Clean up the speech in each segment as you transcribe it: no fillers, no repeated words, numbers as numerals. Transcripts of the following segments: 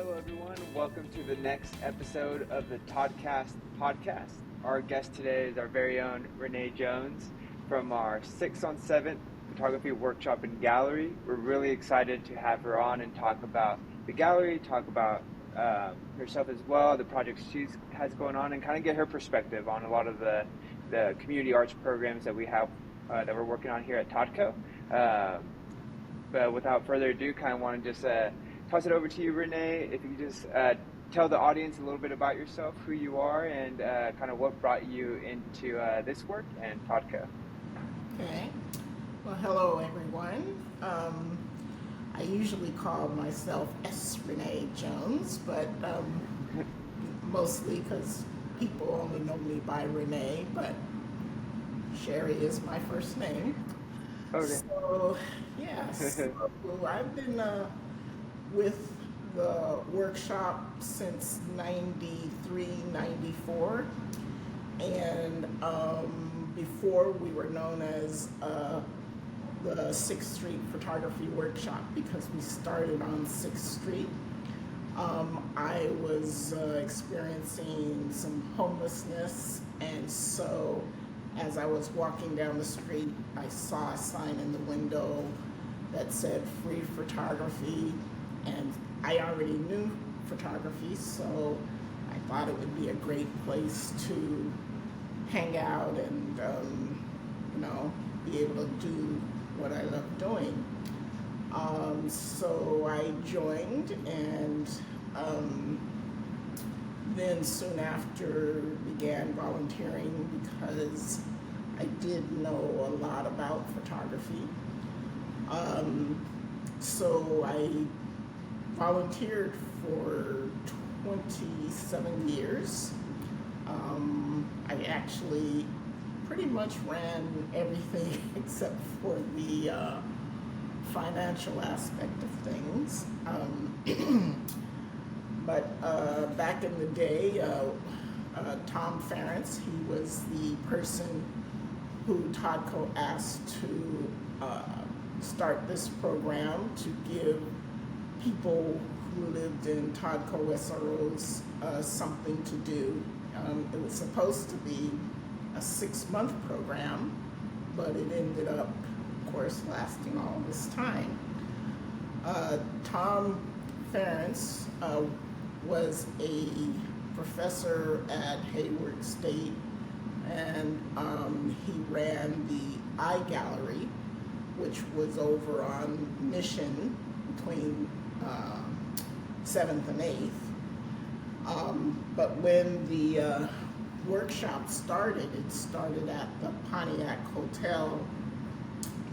Hello, everyone. Welcome to the next episode of the TODCast podcast. Our guest today is our very own Renee Jones from our 6 on 7 photography workshop and gallery. We're really excited to have her on and talk about the gallery, talk about herself as well, the projects she has going on, and kind of get her perspective on a lot of the community arts programs that we have that we're working on here at TODCO. But without further ado, kind of want to just toss it over to you, Renee. If you could just tell the audience a little bit about yourself, who you are, and kind of what brought you into this work and TODCO. Okay. Well, hello, everyone. I usually call myself S. Renee Jones, but mostly because people only know me by Renee, but Sherry is my first name. Okay. So, yes. So I've been with the workshop since 93, 94. And before we were known as the 6th Street Photography Workshop because we started on 6th Street. I was experiencing some homelessness, and so as I was walking down the street, I saw a sign in the window that said free photography, and I already knew photography, so I thought it would be a great place to hang out and, be able to do what I love doing. So I joined, and then soon after began volunteering because I did know a lot about photography. So I volunteered for 27 years. I actually pretty much ran everything except for the financial aspect of things. But back in the day, Tom Ference, he was the person who TODCO asked to start this program to give people who lived in TODCO SROs something to do. It was supposed to be a 6-month program, but it ended up, of course, lasting all this time. Tom Ference was a professor at Hayward State, and he ran the Eye Gallery, which was over on Mission between 7th and 8th. But when the workshop started, it started at the Pontiac Hotel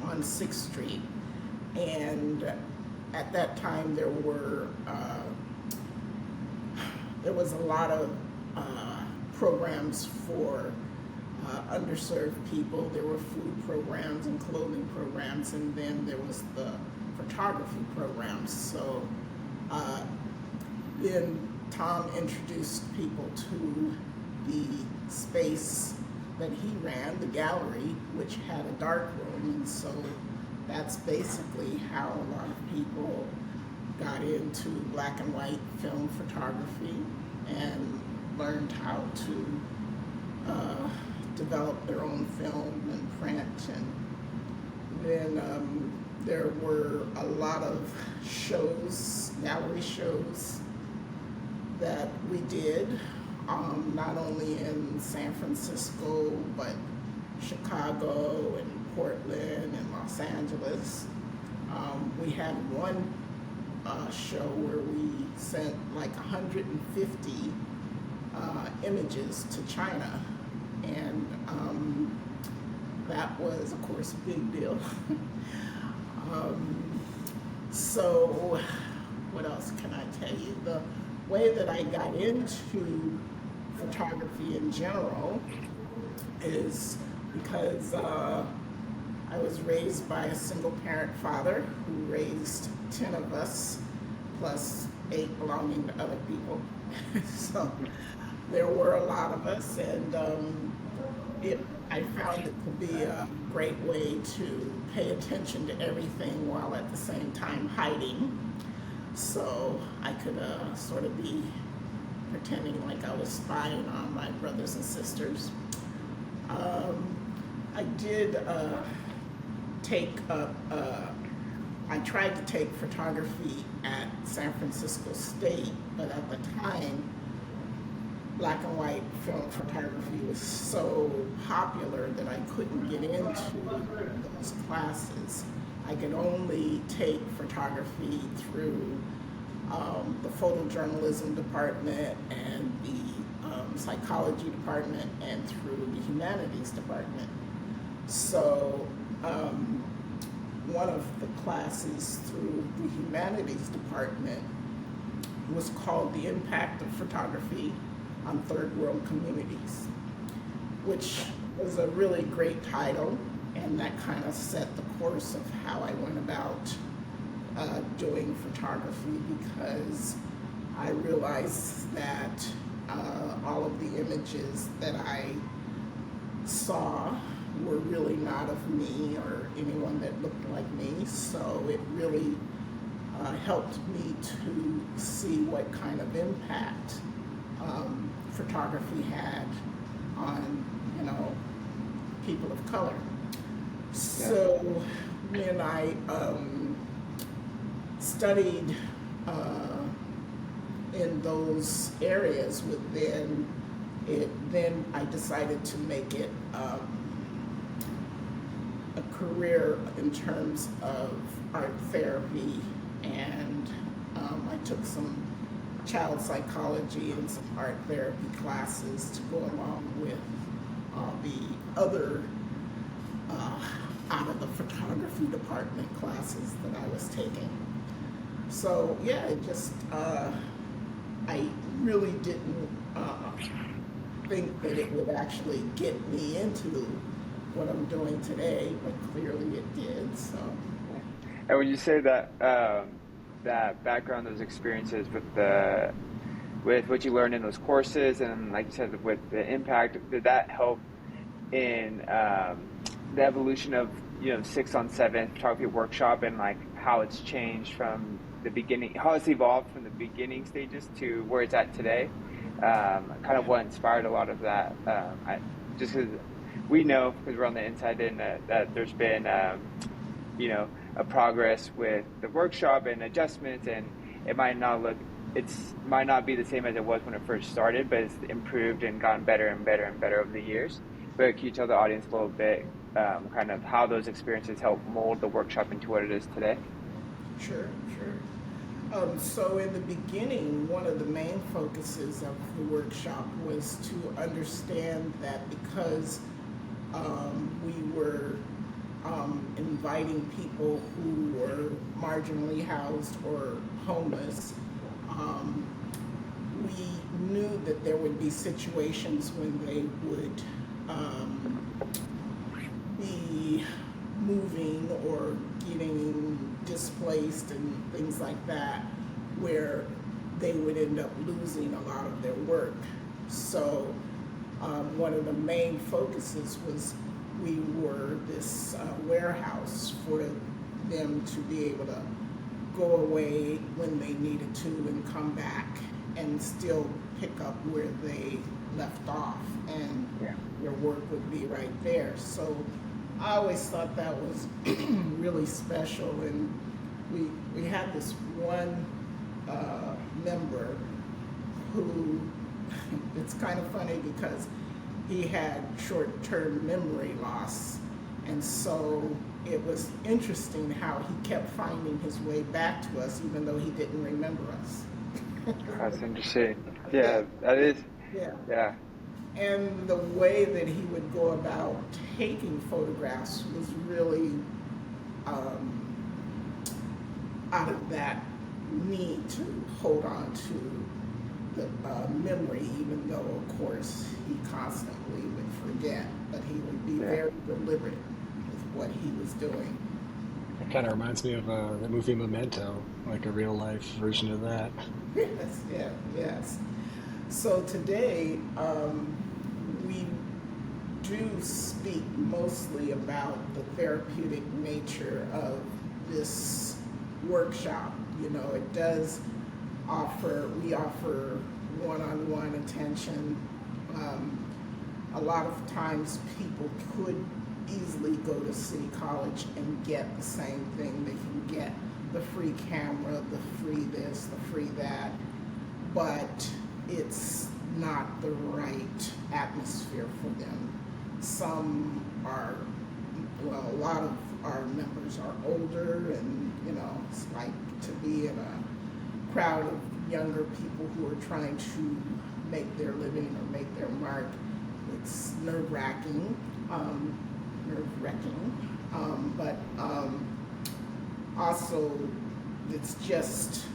on 6th Street. And at that time there was a lot of programs for underserved people. There were food programs and clothing programs, and then there was the photography programs. So then Tom introduced people to the space that he ran, the gallery, which had a dark room, and so that's basically how a lot of people got into black and white film photography and learned how to develop their own film and print. And then there were a lot of shows, gallery shows, that we did, not only in San Francisco, but Chicago and Portland and Los Angeles. We had one show where we sent like 150 images to China, and that was, of course, a big deal. So what else can I tell you? The way that I got into photography in general is because I was raised by a single parent father who raised 10 of us, plus 8 belonging to other people. So there were a lot of us, and I found it to be a great way to pay attention to everything while at the same time hiding. so I could sort of be pretending like I was spying on my brothers and sisters. I did take up, I tried to take photography at San Francisco State, but at the time, black and white film photography was so popular that I couldn't get into those classes. I could only take photography through the photojournalism department and the psychology department and through the humanities department. So one of the classes through the humanities department was called The Impact of Photography on Third World Communities, which was a really great title, and that kind of set the course of how I went about doing photography, because I realized that all of the images that I saw were really not of me or anyone that looked like me, so it really helped me to see what kind of impact photography had on, people of color. So when I studied in those areas, then I decided to make it a career in terms of art therapy, and I took some child psychology and some art therapy classes to go along with the other out of the photography department classes that I was taking. So yeah, it just I really didn't think that it would actually get me into what I'm doing today, but clearly it did. So. And when you say that that background, those experiences with what you learned in those courses, and like you said, with the impact, did that help in the evolution of 6-on-7 photography workshop, and like how it's changed from the beginning, how it's evolved from the beginning stages to where it's at today? Kind of what inspired a lot of that. Just because we know, because we're on the inside, in that there's been a progress with the workshop and adjustments, and it might not be the same as it was when it first started, but it's improved and gotten better and better and better over the years. But can you tell the audience a little bit kind of how those experiences help mold the workshop into what it is today? Sure. So in the beginning, one of the main focuses of the workshop was to understand that because we were inviting people who were marginally housed or homeless, we knew that there would be situations when they would be moving or getting displaced and things like that, where they would end up losing a lot of their work. So one of the main focuses was we were this warehouse for them to be able to go away when they needed to and come back and still pick up where they left off, and their work would be right there. So I always thought that was really special, and we had this one member who, it's kind of funny because he had short-term memory loss, and so it was interesting how he kept finding his way back to us even though he didn't remember us. That's interesting. Yeah, that is. Yeah. And the way that he would go about taking photographs was really out of that need to hold on to the memory, even though, of course, he constantly would forget, but he would be very deliberate with what he was doing. It kind of reminds me of the movie Memento, like a real-life version of that. Yes. So today, we do speak mostly about the therapeutic nature of this workshop. You know, it does we offer one-on-one attention. A lot of times people could easily go to City College and get the same thing. They can get the free camera, the free this, the free that, but it's not the right atmosphere for them. Some are, well, a lot of our members are older, and you know, it's like to be in a crowd of younger people who are trying to make their living or make their mark. It's nerve-wracking, but also it's just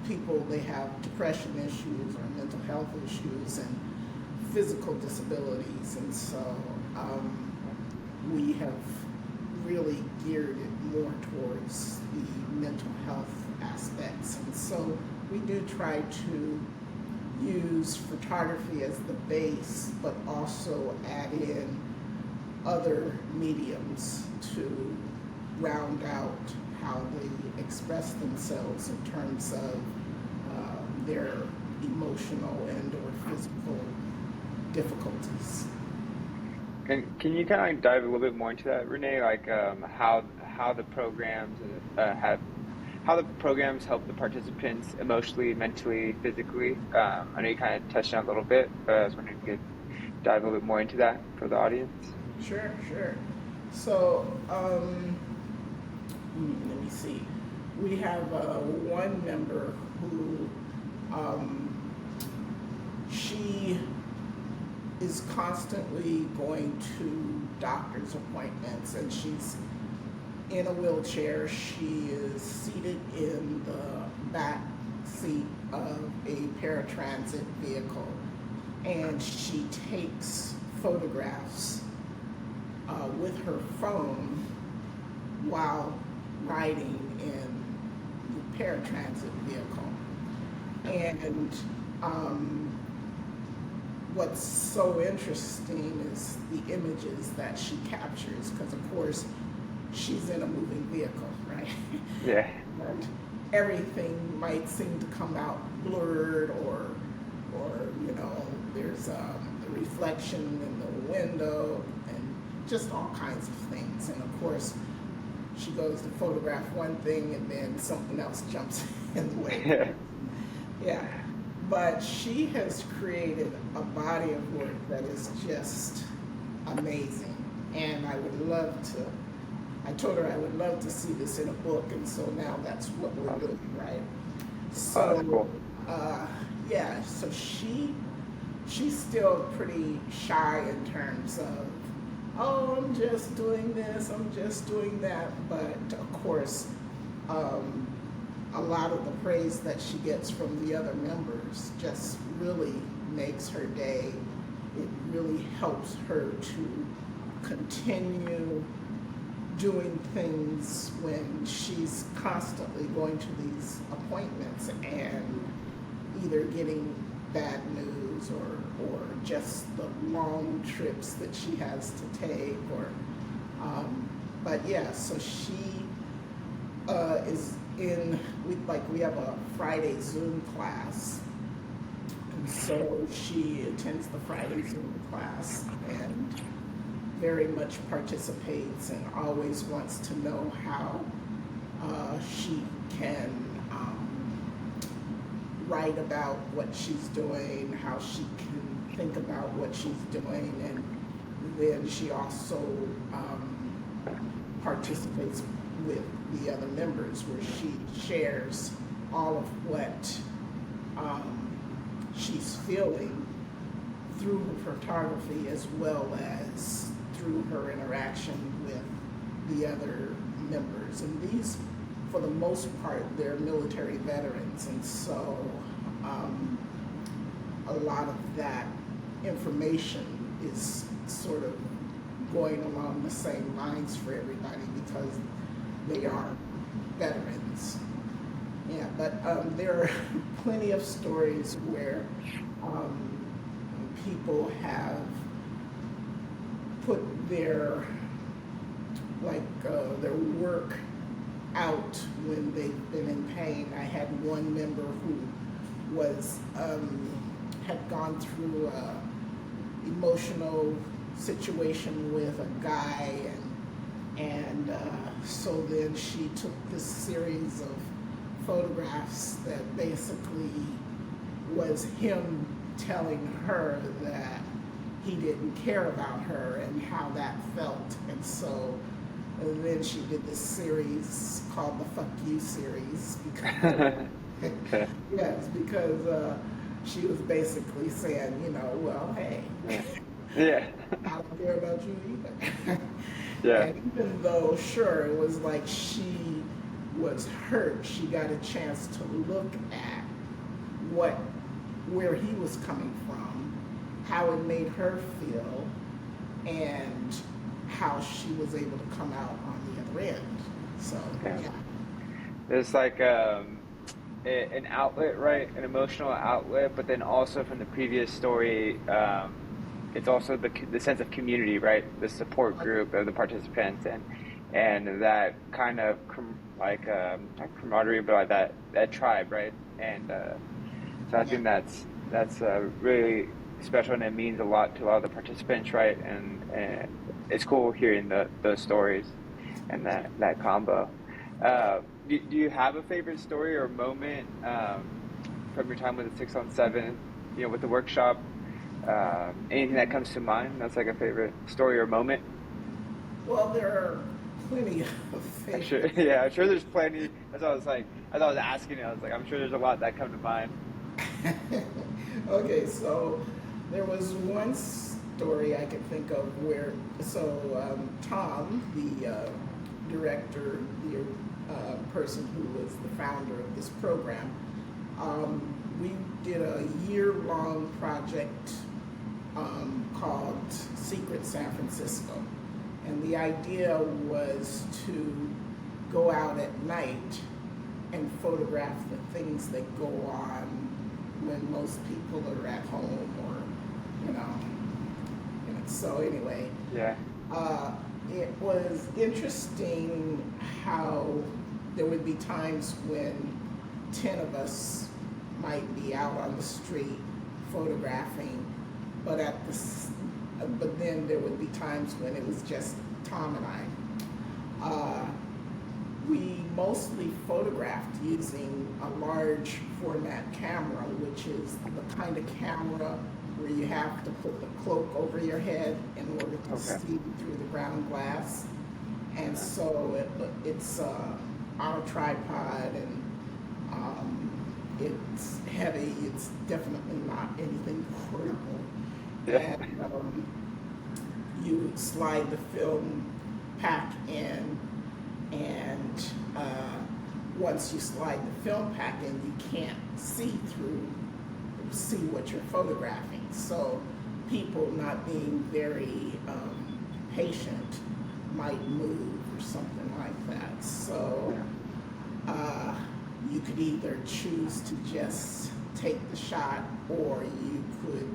people, they have depression issues or mental health issues and physical disabilities, and so we have really geared it more towards the mental health aspects. And so we do try to use photography as the base, but also add in other mediums to round out how they express themselves in terms of their emotional and or physical difficulties. And can you kind of like dive a little bit more into that, Renee? Like how the programs help the participants emotionally, mentally, physically. I know you kind of touched on it a little bit, but I was wondering if you could dive a little bit more into that for the audience. Sure. So let me see. We have one member who she is constantly going to doctor's appointments, and she's in a wheelchair. She is seated in the back seat of a paratransit vehicle, and she takes photographs with her phone while riding in the paratransit vehicle. And what's so interesting is the images that she captures, because of course she's in a moving vehicle, right? Yeah. And everything might seem to come out blurred, or you know, there's a reflection in the window and just all kinds of things. And of course she goes to photograph one thing and then something else jumps in the way. Yeah. But she has created a body of work that is just amazing. And I told her I would love to see this in a book, and so now that's what we're doing, right? So, oh, that's cool. Yeah, so she's still pretty shy in terms of, oh, I'm just doing this, I'm just doing that. But of course, a lot of the praise that she gets from the other members just really makes her day. It really helps her to continue doing things when she's constantly going to these appointments and either getting bad news or just the long trips that she has to take, or but yeah, so she is in, we have a Friday Zoom class, and so she attends the Friday Zoom class and very much participates and always wants to know how she can write about what she's doing, how she can think about what she's doing, and then she also participates with the other members, where she shares all of what she's feeling through her photography, as well as through her interaction with the other members. And these, for the most part, they're military veterans, and so a lot of that information is sort of going along the same lines for everybody, because they are veterans. Yeah, but there are plenty of stories where people have put their work out when they've been in pain. I had one member who was had gone through a emotional situation with a guy, and so then she took this series of photographs that basically was him telling her that he didn't care about her and how that felt. And so then she did this series called the Fuck You series because yes, because she was basically saying, well, hey, Yeah. I don't care about you either. Yeah. And even though, sure, it was like she was hurt, she got a chance to look at where he was coming from, how it made her feel, and how she was able to come out on the other end. So, Yeah. yeah. There's like an outlet, right? An emotional outlet, but then also from the previous story, it's also the sense of community, right? The support group of the participants, and that kind of not camaraderie, but like that tribe, right? And so I think that's really special, and it means a lot to a lot of the participants, right? And it's cool hearing those stories and that combo. Do you have a favorite story or moment from your time with the 6-on-7, with the workshop? Anything that comes to mind that's like a favorite story or moment? Well, there are plenty of I'm sure, favorites. yeah, I'm sure there's plenty. That's what I was like. As I was asking, I was like, I'm sure there's a lot that come to mind. Okay, so there was one story I could think of where, Tom, the director, the person who was the founder of this program, we did a year-long project called Secret San Francisco. And the idea was to go out at night and photograph the things that go on when most people are at home, or, so anyway. Yeah. It was interesting how there would be times when 10 of us might be out on the street photographing, but then there would be times when it was just Tom and I. We mostly photographed using a large format camera, which is the kind of camera where you have to put the cloak over your head in order to see through the ground glass. And so it's on a tripod, and it's heavy. It's definitely not anything portable. Yeah. And you slide the film pack in, and once you slide the film pack in, you can't see what you're photographing. So people not being very patient might move or something like that. So you could either choose to just take the shot, or you could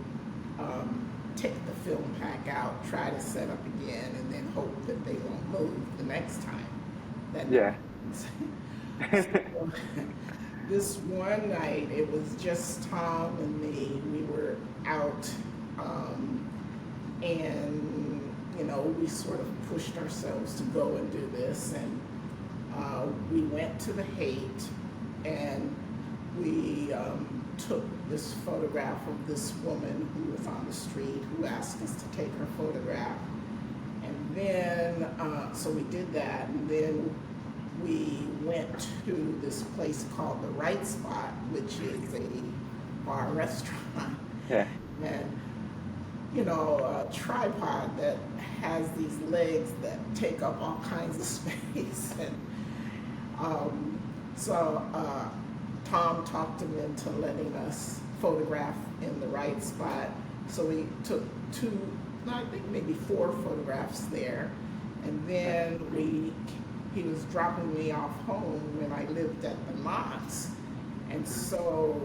take the film pack out, try to set up again, and then hope that they won't move the next time. So, this one night, it was just Tom and me. We were out, and we sort of pushed ourselves to go and do this, and we went to the Haight, and we took this photograph of this woman who was on the street, who asked us to take her photograph. And then, so we did that, and then we went to this place called the Right Spot, which is a bar restaurant. Yeah. And, a tripod that has these legs that take up all kinds of space. And so Tom talked him into letting us photograph in the Right Spot. So we took I think maybe 4 photographs there. And then he was dropping me off home when I lived at the Knott's. And so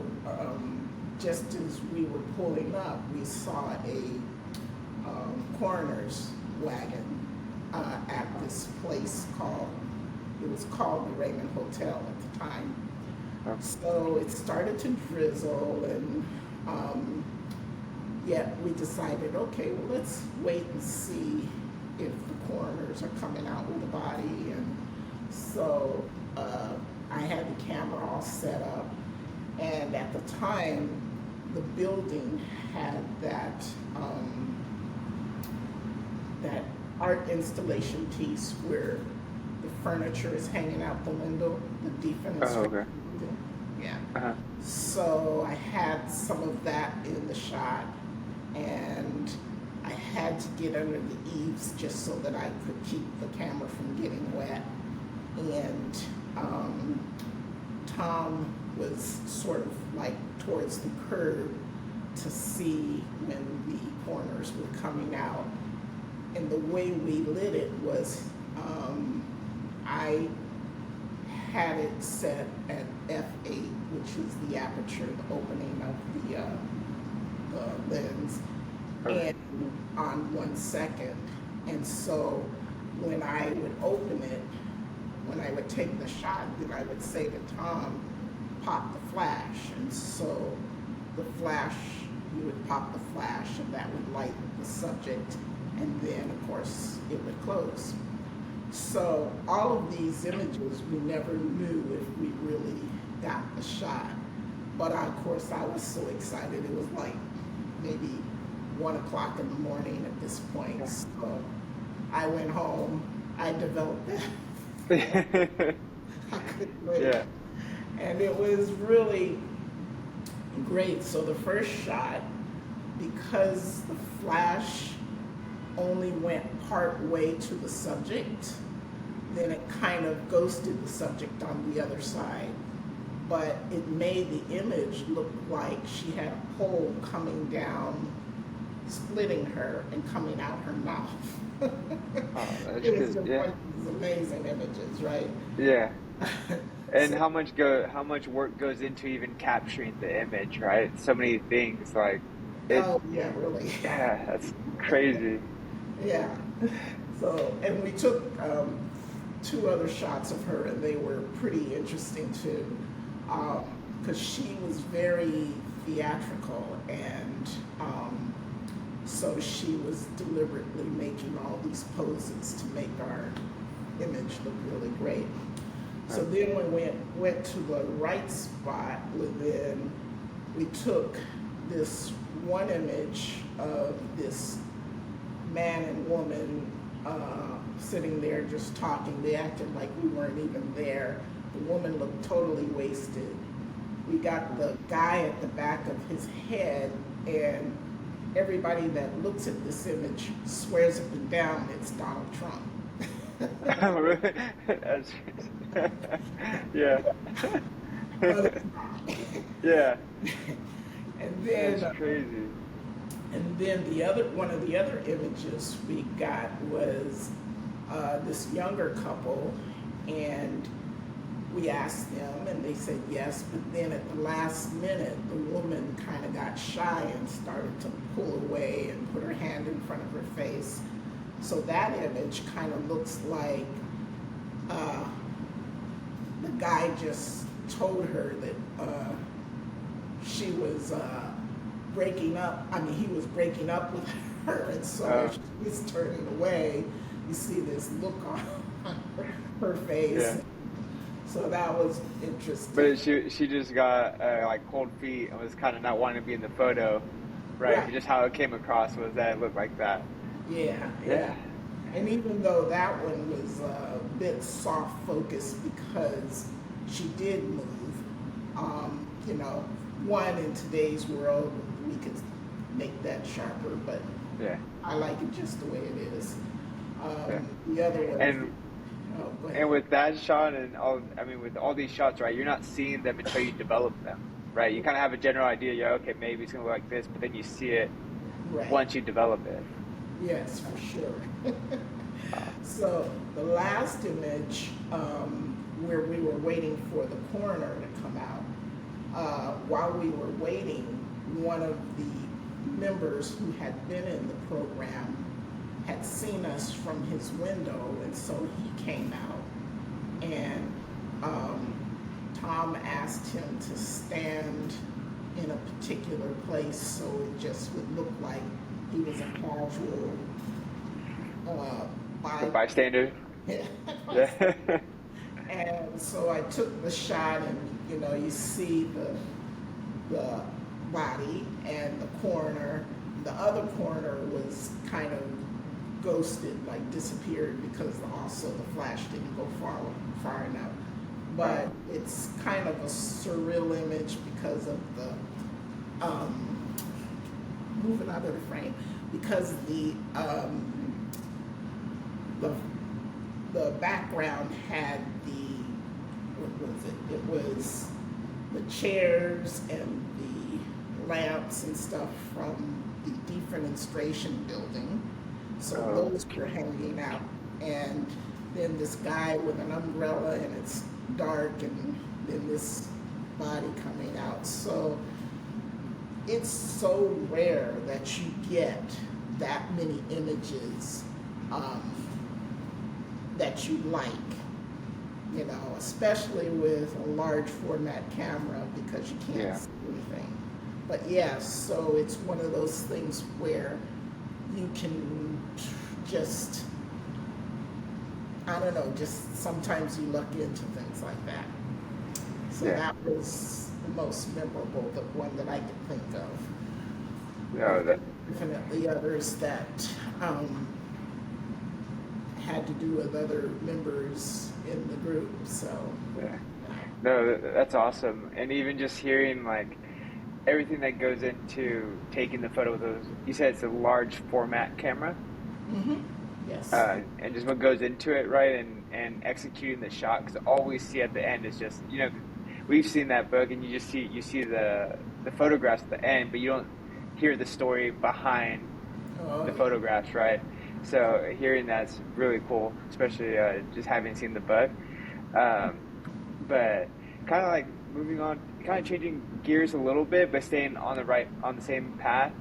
just as we were pulling up, we saw a coroner's wagon at this place called It was called the Raymond Hotel at the time. Oh, So it started to drizzle, and yet we decided, okay, well, let's wait and see if the coroners are coming out with the body. And so I had the camera all set up, and at the time, the building had that art installation piece where the furniture is hanging out the window, the defense. oh, okay. Yeah. Uh-huh. So I had some of that in the shot, and I had to get under the eaves just so that I could keep the camera from getting wet. And Tom was sort of like towards the curb to see when the coroners were coming out. And the way we lit it was I had it set at f8, which is the aperture, the opening of the lens, Okay. and on 1 second. And so when I would open it, when I would take the shot, then I would say to Tom, pop the flash. And so the flash, you would pop the flash, and that would light the subject, and then of course it would close. So all of these images, we never knew if we really got the shot. But of course I was so excited. It was like maybe 1 o'clock in the morning at this point. So I went home, I developed that. I couldn't wait. Yeah. And it was really great. So the first shot, because the flash only went part way to the subject, then it kind of ghosted the subject on the other side. But it made the image look like she had a pole coming down, splitting her and coming out her mouth. Oh, that's It was good. just Yeah. one of these amazing images, right? Yeah. And So- how much work goes into even capturing the image, right? So many things, like it. Oh, yeah, really. Yeah, that's crazy. Yeah. So, and we took 2 other shots of her, and they were pretty interesting too, because she was very theatrical, and so she was deliberately making all these poses to make our image look really great. So then when we went to the right spot, then we took this one image of this man and woman sitting there just talking. They acted like we weren't even there. The woman looked totally wasted. We got the guy at the back of his head, and everybody that looks at this image swears up and down it's Donald Trump. Oh, really? That's yeah. But it's not. Yeah. And then That's crazy. And then one of the other images we got was this younger couple, and we asked them, and they said yes. But then at the last minute, the woman kind of got shy and started to pull away and put her hand in front of her face. So that image kind of looks like the guy just told her that she was breaking up. I mean, he was breaking up with her, and so she's turning away. You see this look on her face. Yeah. So that was interesting. But she just got like cold feet and was kind of not wanting to be in the photo, right? Right. Just how it came across was that it looked like that. Yeah. And even though that one was a bit soft focused because she did move, one, in today's world, we could make that sharper, but Yeah. I like it just the way it is. Yeah. The other one. And Go ahead. and with that shot and with all these shots, right? You're not seeing them until you develop them, right? You kind of have a general idea. Yeah, okay, maybe it's gonna look like this, but then you see it Right. once you develop it. Yes, for sure. So the last image, where we were waiting for the coroner to come out, while we were waiting, one of the members who had been in the program had seen us from his window, and so he came out. and Tom asked him to stand in a particular place so it just would look like he was a casual The bystander. by. And so I took the shot, and you see the body and the coroner. The other coroner was kind of ghosted, like disappeared, because also the flash didn't go far enough. But it's kind of a surreal image because of the moving out of the frame, because the background had what was it? It was the chairs and the lamps and stuff from the defenestration building. So those were hanging out. And then this guy with an umbrella, and it's dark, and then this body coming out. So it's so rare that you get that many images that you like, especially with a large format camera, because you can't see anything. But yes, so it's one of those things where you can just, I don't know, just sometimes you luck into things like that. So that was the most memorable, the one that I could think of. No, Definitely others that had to do with other members in the group. So no, that's awesome. And even just hearing like everything that goes into taking the photo with those, you said it's a large format camera. Mm-hmm. Yes. And just what goes into it, right? And executing the shot, because all we see at the end is just, we've seen that book, and you see the photographs at the end, but you don't hear the story behind the photographs, right? So hearing that's really cool, especially just having seen the book. But kind of like moving on, kind of changing gears a little bit, but staying on the same path.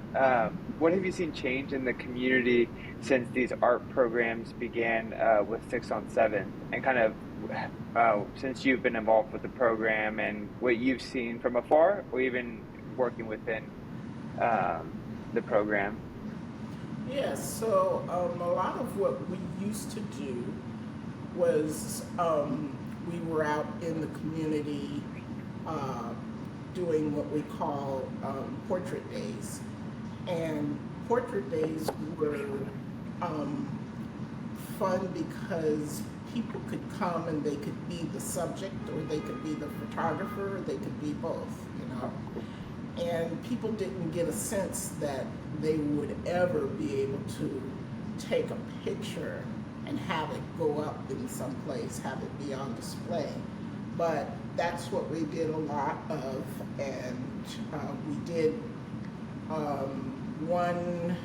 What have you seen change in the community since these art programs began with 6 on 7, and kind of since you've been involved with the program, and what you've seen from afar, or even working within the program? Yes, so a lot of what we used to do was we were out in the community doing what we call portrait days. And portrait days were fun because people could come and they could be the subject, or they could be the photographer, or they could be both, And people didn't get a sense that they would ever be able to take a picture and have it go up in some place, have it be on display. But that's what we did a lot of, and we did one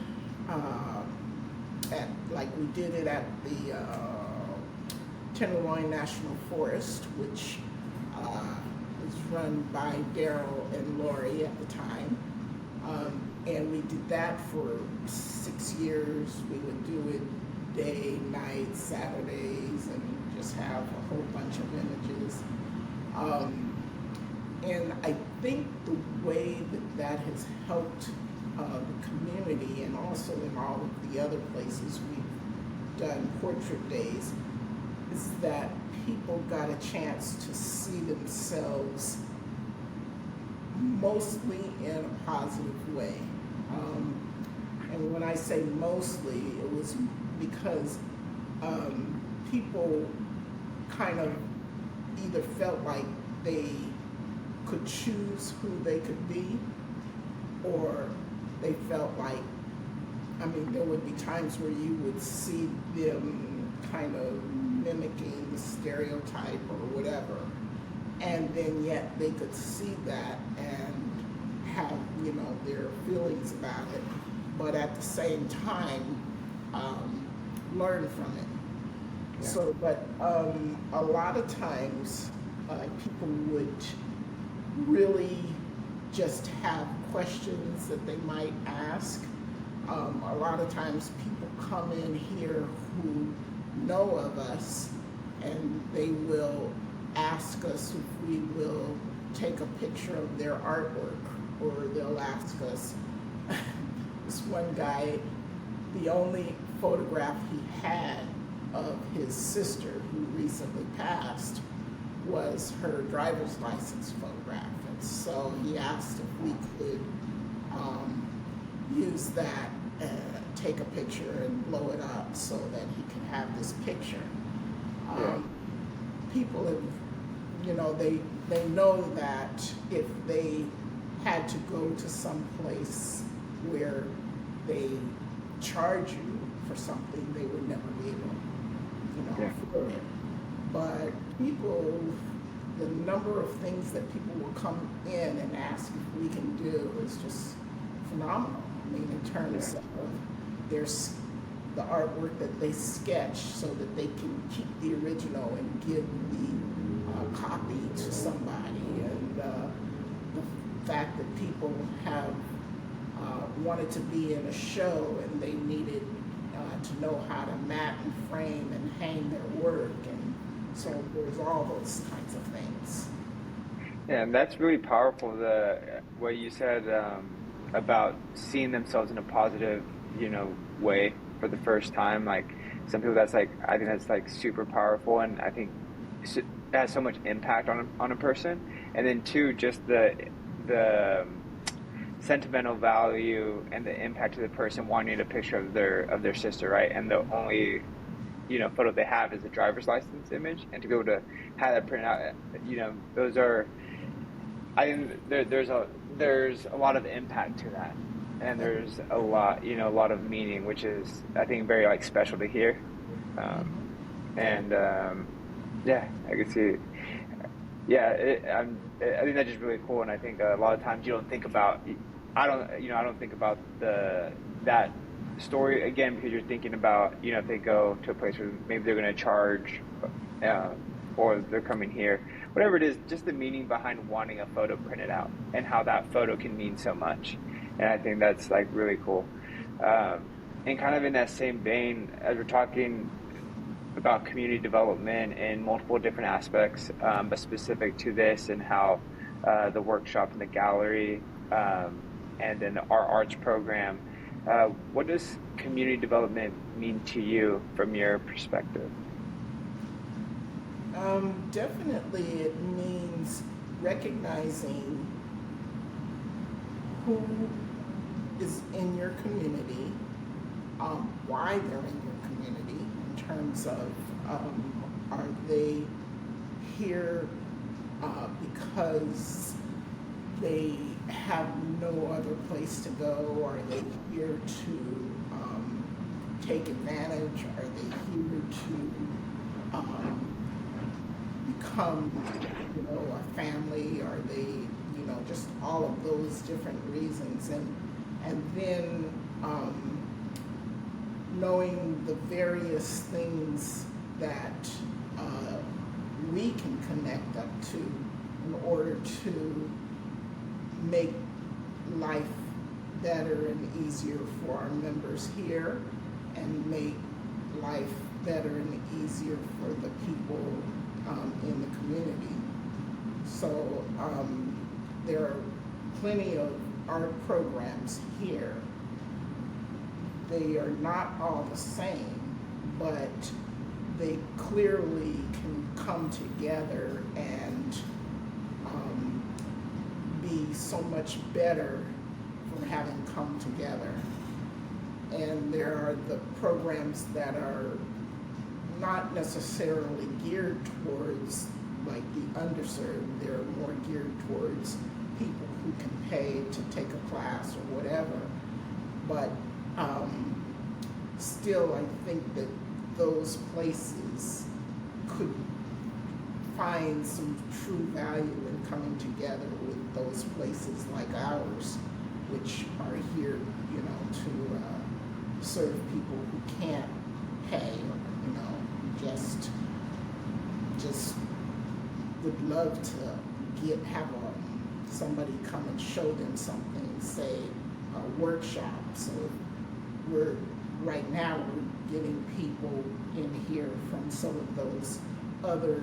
we did it at the Tenderloin National Forest, which was run by Daryl and Lori at the time. And we did that for 6 years. We would do it day, night, Saturdays, and just have a whole bunch of images. And I think the way that has helped the community, and also in all of the other places we've done portrait days, is that people got a chance to see themselves mostly in a positive way. And when I say mostly, it was because people kind of either felt like they could choose who they could be, or they felt like, there would be times where you would see them kind of mimicking the stereotype or whatever, and then yet they could see that and have, their feelings about it, but at the same time, learn from it. Yeah. So, but a lot of times, people would really just have questions that they might ask. A lot of times people come in here who know of us, and they will ask us if we will take a picture of their artwork, or they'll ask us. This one guy, the only photograph he had of his sister, who recently passed, was her driver's license photograph. And so he asked if we could use that, take a picture and blow it up so that he could have this picture. People have, they know that if they had to go to some place where they charge you for something, they would never be able, afford it. But people, the number of things that people will come in and ask if we can do is just phenomenal. I mean, in terms of the artwork that they sketch, so that they can keep the original and give the copy to somebody, and the fact that people have wanted to be in a show and they needed to know how to mat and frame and hang their work, and so there's all those kinds of things. Yeah, and that's really powerful. What you said about seeing themselves in a positive, way for the first time. Like some people, I think that's like super powerful, and I think it has so much impact on a person. And then two, just the sentimental value and the impact to the person wanting a picture of their sister, right? And the only photo they have is a driver's license image, and to be able to have that printed out, those are, I think there's a lot of impact to that, and there's a lot of meaning, which is, I think, very like special to hear. Yeah, I can see it. Yeah, I think that's just really cool, and I think a lot of times you don't think about. I don't think about that story again, because you're thinking about if they go to a place where maybe they're going to charge, or they're coming here, whatever it is, just the meaning behind wanting a photo printed out and how that photo can mean so much, and I think that's like really cool. And kind of in that same vein, as we're talking about community development in multiple different aspects, but specific to this and how the workshop and the gallery, and then our arts program, what does community development mean to you from your perspective? Definitely it means recognizing who is in your community, why they're in your community, in terms of are they here because they have no other place to go? Are they here to take advantage? Are they here to become, a family? Are they, just all of those different reasons? And then knowing the various things that we can connect up to in order to make life better and easier for our members here, and make life better and easier for the people in the community. So there are plenty of art programs here. They are not all the same, but they clearly can come together and be so much better for having come together. And there are the programs that are not necessarily geared towards like the underserved. They're more geared towards people who can pay to take a class or whatever. But still, I think that those places could find some true value in coming together with those places like ours, which are here, to serve people who can't pay, just would love to have somebody come and show them something, say a workshop. So right now we're getting people in here from some of those other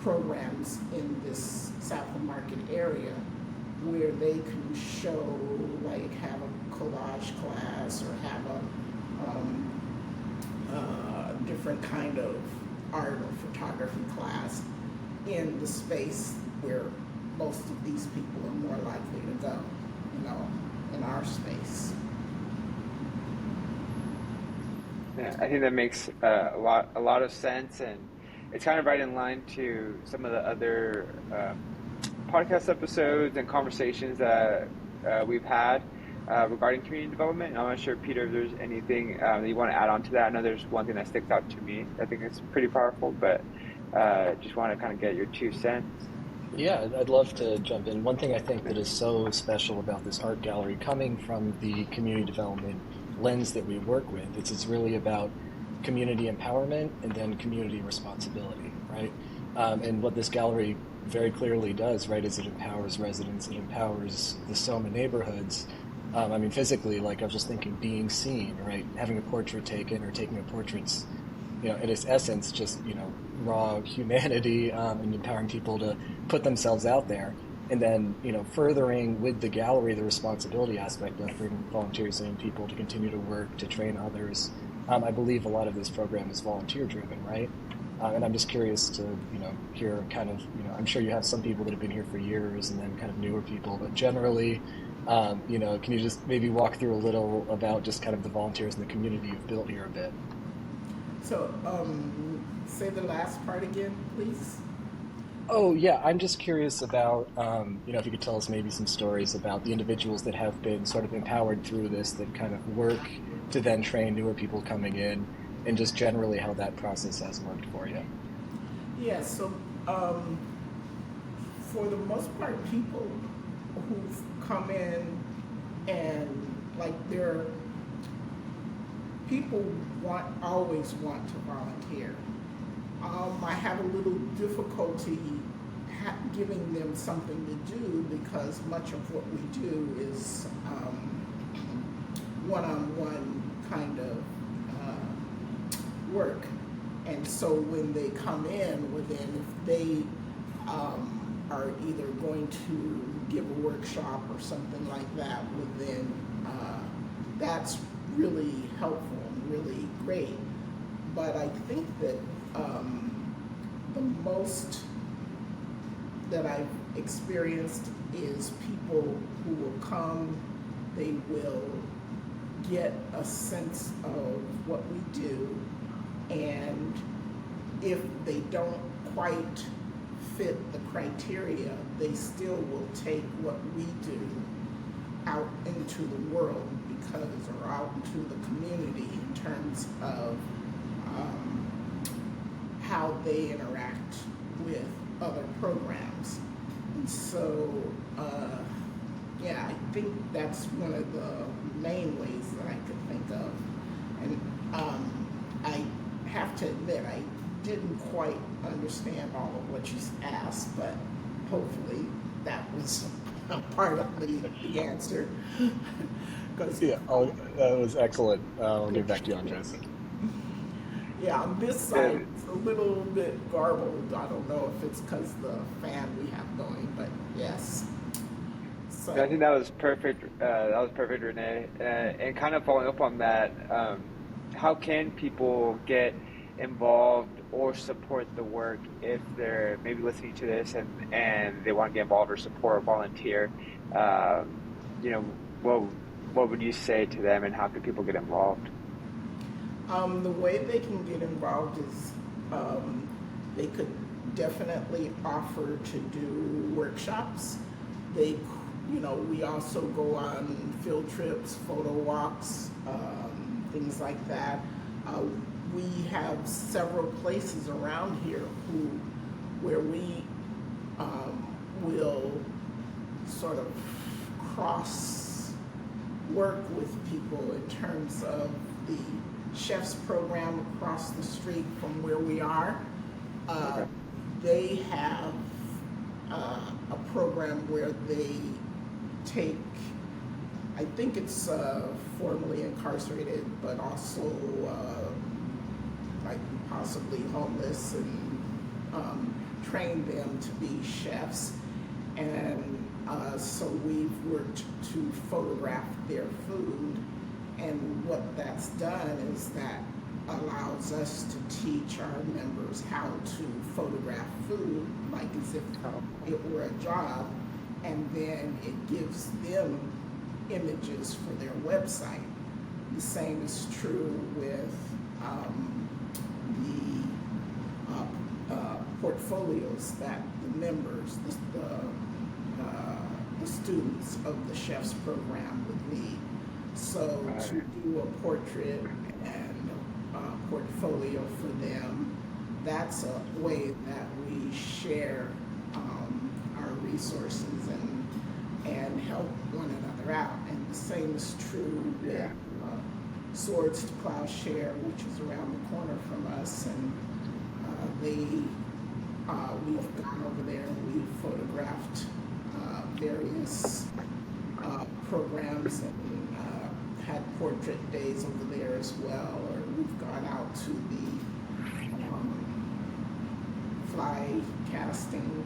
programs in this South of Market area where they can show, like have a collage class or have a different kind of art or photography class in the space where most of these people are more likely to go, in our space. Yeah, I think that makes a lot of sense, and it's kind of right in line to some of the other podcast episodes and conversations that we've had regarding community development. I'm not sure, Peter, if there's anything that you want to add on to that. I know there's one thing that sticks out to me. I think it's pretty powerful, but just want to kind of get your 2 cents. Yeah, I'd love to jump in. One thing I think that is so special about this art gallery coming from the community development lens that we work with, it's really about community empowerment and then community responsibility, right? And what this gallery very clearly does, right, is it empowers residents, it empowers the Soma neighborhoods. I mean, physically, like I was just thinking, being seen, right, having a portrait taken or taking a portrait's, in its essence, just, raw humanity and empowering people to put themselves out there. And then, furthering with the gallery the responsibility aspect of bringing volunteers in, people to continue to work, to train others. I believe a lot of this program is volunteer driven, right? And I'm just curious to, hear kind of, I'm sure you have some people that have been here for years and then kind of newer people, but generally, can you just maybe walk through a little about just kind of the volunteers and the community you've built here a bit? So, say the last part again, please. Oh, yeah, I'm just curious about, if you could tell us maybe some stories about the individuals that have been sort of empowered through this, that kind of work to then train newer people coming in, and just generally how that process has worked for you. Yeah, so for the most part, people who've come in and people always want to volunteer. I have a little difficulty giving them something to do because much of what we do is one-on-one kind of work. And so when they come in, if they are either going to give a workshop or something like that, that's really helpful and really great. But I think that the most that I've experienced is people who will come, they will get a sense of what we do, and if they don't quite fit the criteria, they still will take what we do out into the world or out into the community in terms of how they interact with other programs. And so, I think that's one of the main ways that I could think of. And I have to admit, I didn't quite understand all of what you asked, but hopefully that was a part of the answer. Yeah, that was excellent. I'll get back to you on Jess. Yeah, on this side, it's a little bit garbled. I don't know if it's because the fan we have going, but yes. So I think that was perfect. Renee. And kind of following up on that, how can people get involved or support the work if they're maybe listening to this and they want to get involved or support or volunteer? What would you say to them, and how can people get involved? The way they can get involved is they could definitely offer to do workshops. We also go on field trips, photo walks, things like that. We have several places around here where we will sort of cross work with people in terms of the chef's program across the street from where we are. Okay. They have a program where they take, I think it's formerly incarcerated, but also like possibly homeless and train them to be chefs. And so we've worked to photograph their food. And what that's done is that allows us to teach our members how to photograph food like as if it were a job. And then it gives them images for their website. The same is true with the portfolios that the members, the students of the chefs program would need. So to do a portrait and a portfolio for them, that's a way that we share our resources and help one another out. And the same is true with Swords to Plowshare, which is around the corner from us, and we've gone over there and we've photographed various programs and had portrait days over there as well, or we've gone out to the fly casting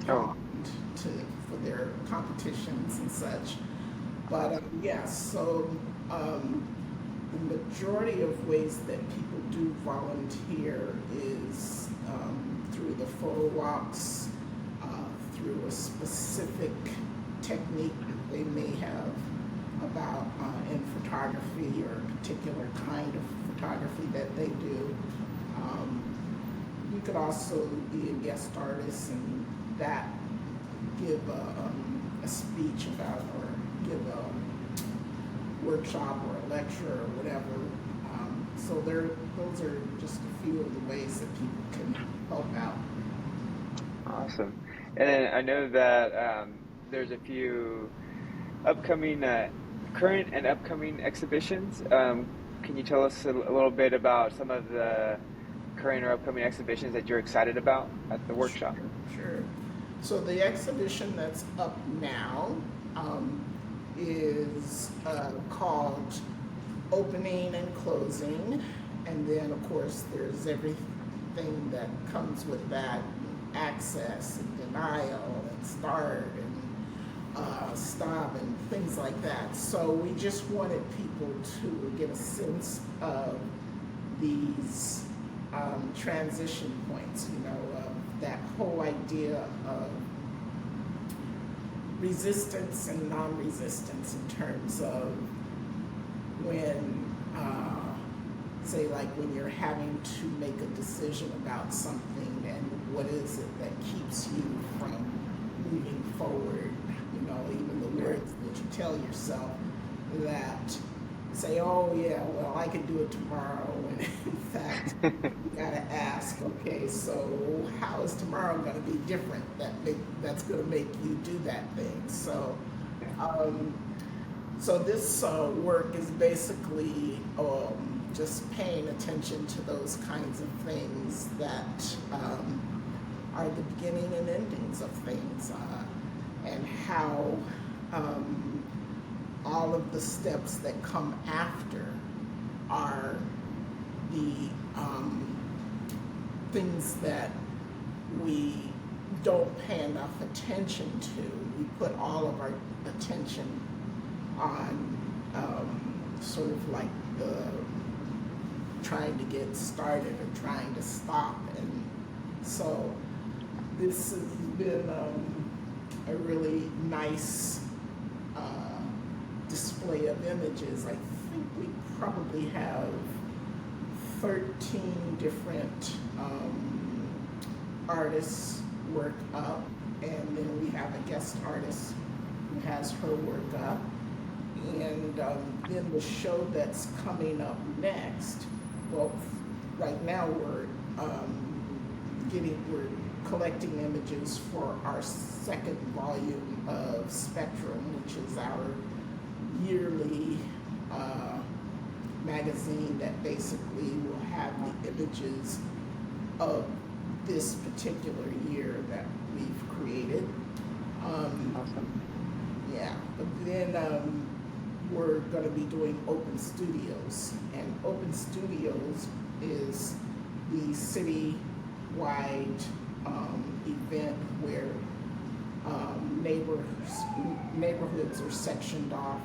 pond for their competitions and such. But yes, so the majority of ways that people do volunteer is through the photo walks, through a specific technique that they may have about in photography or a particular kind of photography that they do. You could also be a guest artist and that give a speech about or give a workshop or a lecture or whatever. So those are just a few of the ways that people can help out. Awesome. And I know that there's a few upcoming, current and upcoming exhibitions. Can you tell us a little bit about some of the current or upcoming exhibitions that you're excited about at the workshop? Sure. So the exhibition that's up now is called Opening and Closing, and then of course there's everything that comes with that: access and denial and start and stop and things like that. So we just wanted people to get a sense of these transition points, that whole idea of resistance and non-resistance in terms of when, say like when you're having to make a decision about something and what is it that keeps you from moving forward, even the words that you tell yourself that say, oh yeah, well I can do it tomorrow, and in fact you gotta ask, okay, so how is tomorrow gonna be different that's gonna make you do that thing? So so this work is basically just paying attention to those kinds of things that are the beginning and endings of things, and how all of the steps that come after are the things that we don't pay enough attention to. We put all of our attention on sort of like the trying to get started or trying to stop. And so this has been a really nice display of images. I think we probably have 13 different artists work up, and then we have a guest artist who has her work up. And then the show that's coming up next, well, right now we're collecting images for our second volume of Spectrum, which is our yearly magazine that basically will have the images of this particular year that we've created. Awesome. Yeah, but then we're going to be doing Open Studios, and Open Studios is the city-wide event where neighborhoods are sectioned off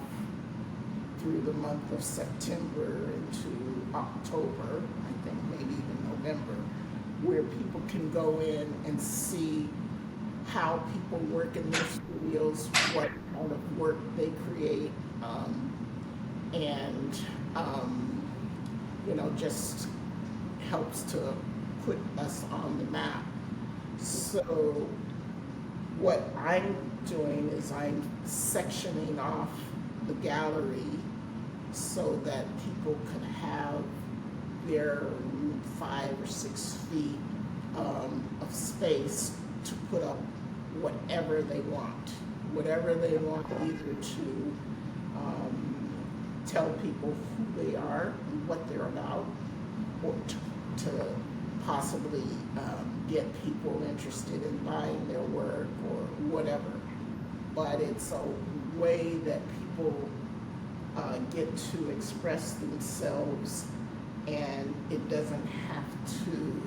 through the month of September into October, I think maybe even November, where people can go in and see how people work in their studios, what kind of work they create, and just helps to put us on the map. So what I'm doing is I'm sectioning off the gallery so that people can have their 5 or 6 feet of space to put up whatever they want, either to tell people who they are and what they're about, or to possibly get people interested in buying their work or whatever. But it's a way that people get to express themselves, and it doesn't have to,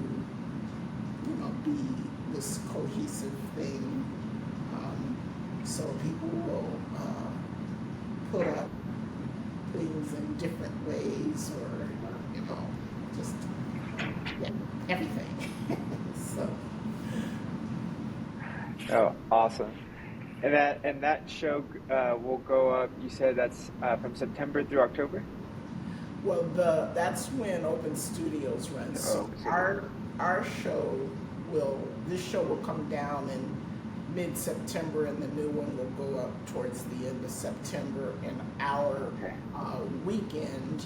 be this cohesive thing. So people will put up things in different ways, or just everything. So. Oh, awesome! And that show will go up. You said that's from September through October. Well, that's when Open Studios runs. So our show this show will come down in mid-September, and the new one will go up towards the end of September. And our weekend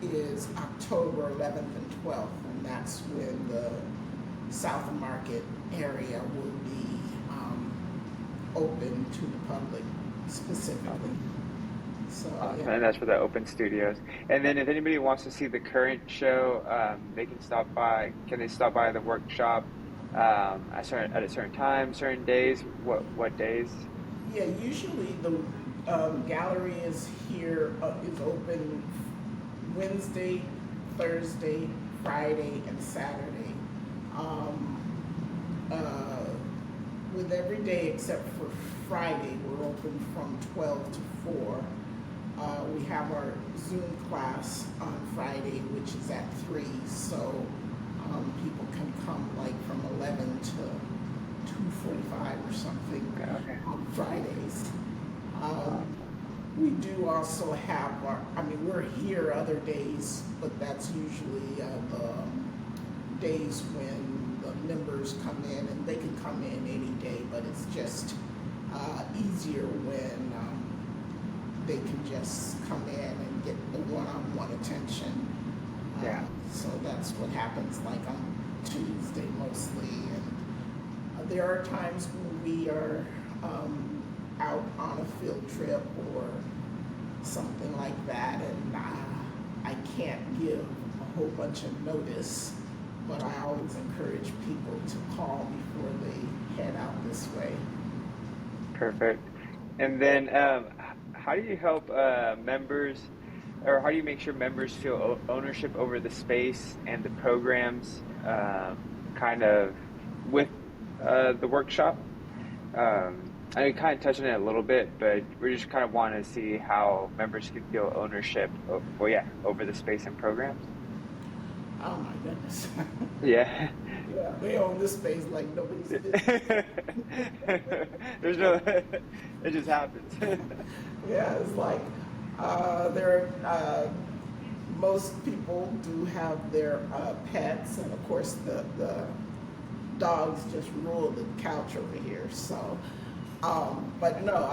is October 11th and 12th, and that's when the South Market area will be open to the public specifically. So, awesome. And that's for the Open Studios. And then if anybody wants to see the current show, they can stop by. Can they stop by the workshop at a certain time, certain days? What days? Yeah, usually the gallery is open Wednesday, Thursday, Friday, and Saturday. With every day except for Friday, we're open from 12 to 4. We have our Zoom class on Friday, which is at 3, so people can come like from 11 to 2:45 or something on Fridays. We do also have we're here other days, but that's usually the days when the members come in, and they can come in any day, but it's just easier when they can just come in and get the one-on-one attention. So that's what happens like on Tuesday mostly. And there are times when we are out on a field trip or something like that, and I can't give a whole bunch of notice, but I always encourage people to call before they head out this way. Perfect. And then how do you help members, or how do you make sure members feel ownership over the space and the programs kind of with the workshop? I know you kind of touched on it a little bit, but we just kind of want to see how members can feel ownership over the space and programs. Oh my goodness. Yeah. Yeah, they own this space like nobody's business. There's it just happens. Yeah, it's like most people do have their pets, and of course the dogs just rule the couch over here. So, but no,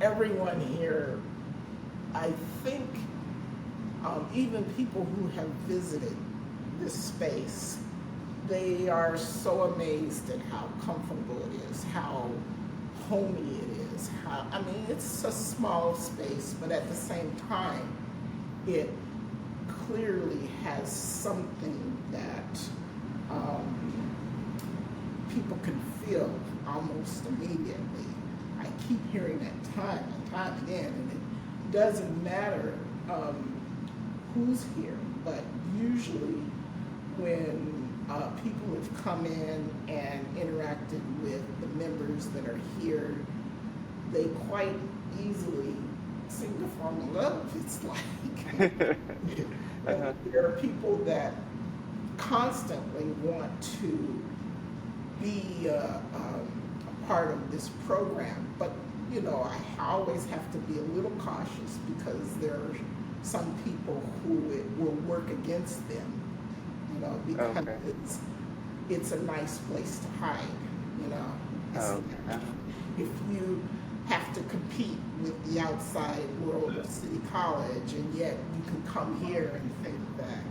everyone here, I think, even people who have visited this space, they are so amazed at how comfortable it is, how homey it is. It's a small space, but at the same time, it clearly has something that people can feel almost immediately. I keep hearing that time and time again, and it doesn't matter who's here, but usually when people have come in and interacted with the members that are here, they quite easily seem to fall in love. It's like there are people that constantly want to be a part of this program, but I always have to be a little cautious because there are some people who it will work against them, because Okay. it's a nice place to hide, Okay. if you have to compete with the outside world of City College, and yet you can come here and think that,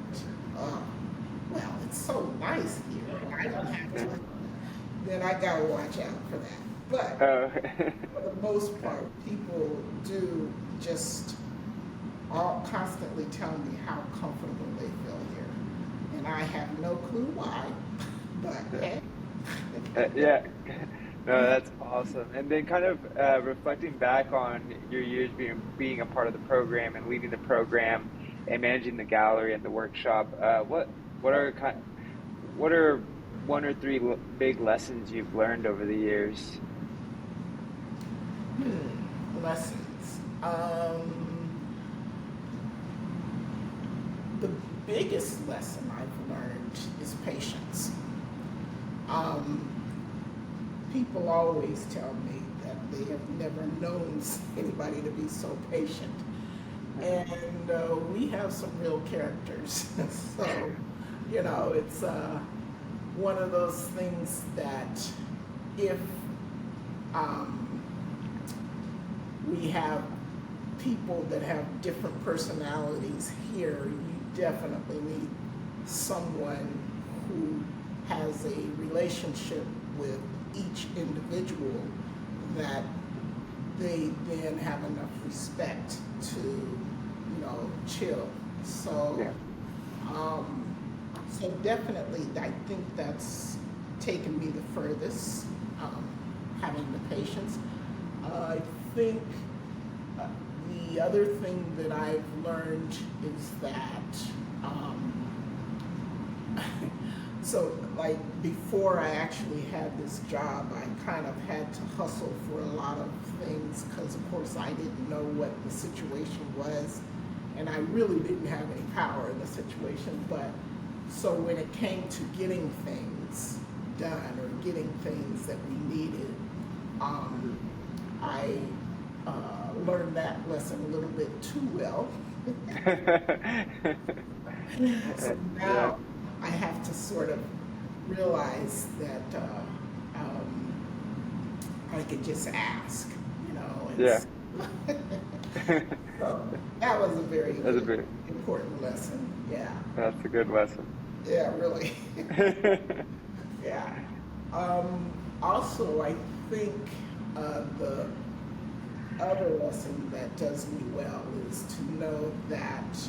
well, it's so nice here, I don't have to, then I gotta watch out for that. But for the most part, people do just all constantly tell me how comfortable they feel here. And I have no clue why, but hey. Yeah. No, that's awesome. And then kind of reflecting back on your years being a part of the program and leading the program and managing the gallery and the workshop, what are one or three big lessons you've learned over the years? Lessons. The biggest lesson I've learned is patience. People always tell me that they have never known anybody to be so patient. And we have some real characters. So, it's one of those things that if we have people that have different personalities here, you definitely need someone who has a relationship with each individual that they then have enough respect to, chill. So, Yeah. so definitely, I think that's taken me the furthest, having the patience. I think the other thing that I've learned is that, so like before I actually had this job, I kind of had to hustle for a lot of things because of course I didn't know what the situation was, and I really didn't have any power in the situation. But so when it came to getting things done or getting things that we needed, I learned that lesson a little bit too well. So now I have to sort of realize that I could just ask, Yeah. So that was a very That's a important lesson. Yeah. That's a good lesson. Yeah, really. Yeah. Also, I think the other lesson that does me well is to know that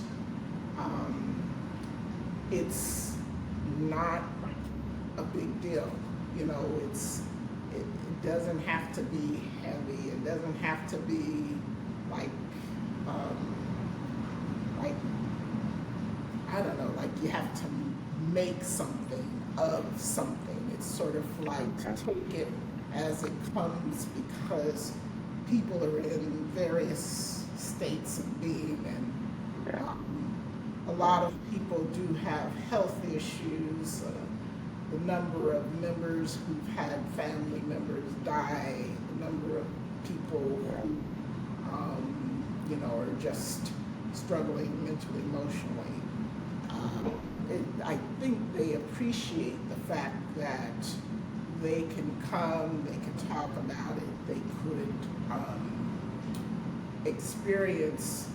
it's not a big deal. It doesn't have to be heavy. It doesn't have to be like I don't know, like you have to make something of something. It's sort of like to take it as it comes, because people are in various states of being, and a lot of people do have health issues. The number of members who've had family members die, the number of people who are just struggling mentally, emotionally. I think they appreciate the fact that they can come, they can talk about it, they could experience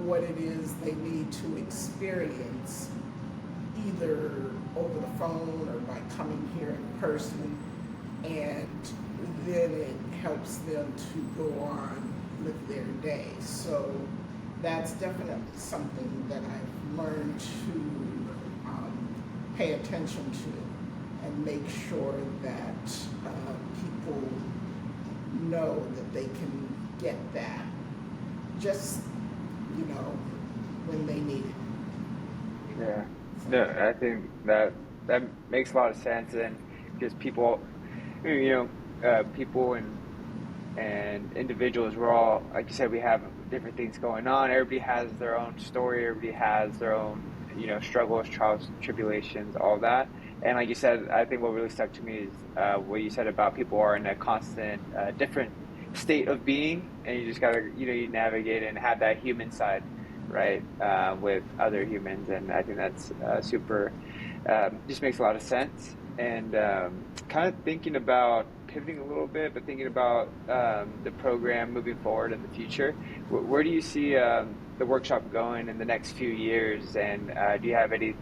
what it is they need to experience, either over the phone or by coming here in person, and then it helps them to go on with their day. So that's definitely something that I've learned to pay attention to and make sure that people know that they can get that just, when they need it. Yeah. No, I think that that makes a lot of sense, and because people, people and individuals, we're all, like you said, we have different things going on. Everybody has their own story. Everybody has their own, struggles, trials, tribulations, all that. And like you said, I think what really stuck to me is what you said about people are in a constant, different state of being, and you just gotta, you navigate and have that human side, right, with other humans. And I think that's super, just makes a lot of sense. And kind of thinking about pivoting a little bit, but thinking about the program moving forward in the future, where do you see the workshop going in the next few years? And do you have any